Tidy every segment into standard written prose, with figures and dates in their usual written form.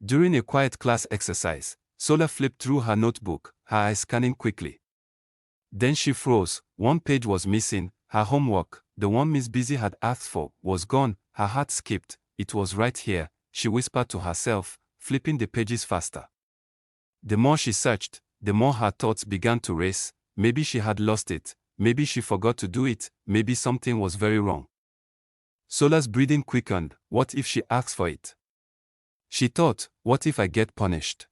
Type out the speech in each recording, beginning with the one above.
During a quiet class exercise, Sola flipped through her notebook, her eyes scanning quickly. Then she froze. One page was missing. Her homework, the one Miss Busy had asked for, was gone. Her heart skipped. It was right here, she whispered to herself, flipping the pages faster. The more she searched, the more her thoughts began to race. Maybe she had lost it. Maybe she forgot to do it. Maybe something was very wrong. Sola's breathing quickened. What if she asks for it? She thought, what if I get punished?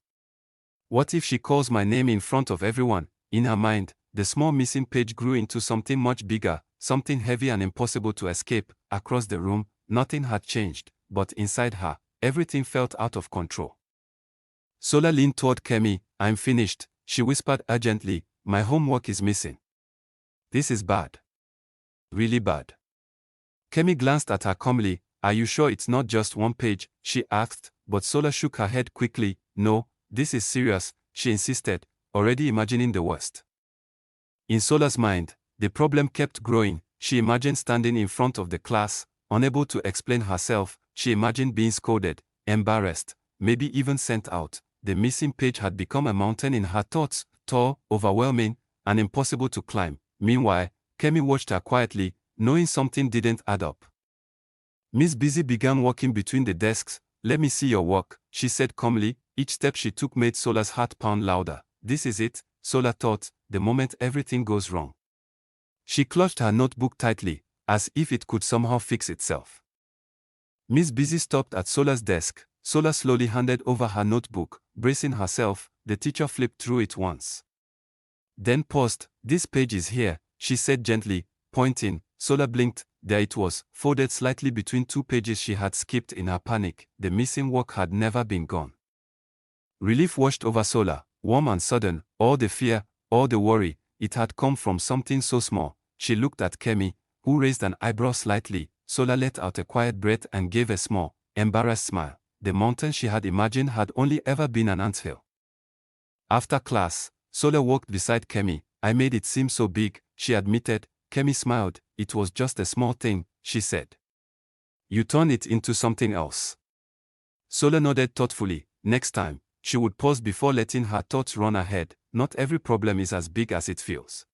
What if she calls my name in front of everyone? In her mind, the small missing page grew into something much bigger, something heavy and impossible to escape. Across the room, nothing had changed, but inside her, everything felt out of control. Sola leaned toward Kemi. I'm finished, she whispered urgently. My homework is missing. This is bad. Really bad. Kemi glanced at her calmly. Are you sure it's not just one page? She asked, but Sola shook her head quickly. No, this is serious, she insisted, already imagining the worst. In Sola's mind, the problem kept growing. She imagined standing in front of the class, unable to explain herself. She imagined being scolded, embarrassed, maybe even sent out. The missing page had become a mountain in her thoughts, tall, overwhelming, and impossible to climb. Meanwhile, Kemi watched her quietly, knowing something didn't add up. Miss Busy began walking between the desks. Let me see your work, she said calmly. Each step she took made Sola's heart pound louder. This is it, Sola thought, the moment everything goes wrong. She clutched her notebook tightly, as if it could somehow fix itself. Miss Busy stopped at Sola's desk. Sola slowly handed over her notebook, bracing herself. The teacher flipped through it once. Then paused. This page is here, she said gently, pointing. Sola blinked. There it was, folded slightly between two pages she had skipped in her panic. The missing work had never been gone. Relief washed over Sola, warm and sudden. All the fear, all the worry, it had come from something so small. She looked at Kemi, who raised an eyebrow slightly. Sola let out a quiet breath and gave a small, embarrassed smile. The mountain she had imagined had only ever been an anthill. After class, Sola walked beside Kemi. I made it seem so big, she admitted. Kemi smiled. It was just a small thing, she said. You turned it into something else. Sola nodded thoughtfully. Next time, she would pause before letting her thoughts run ahead. Not every problem is as big as it feels.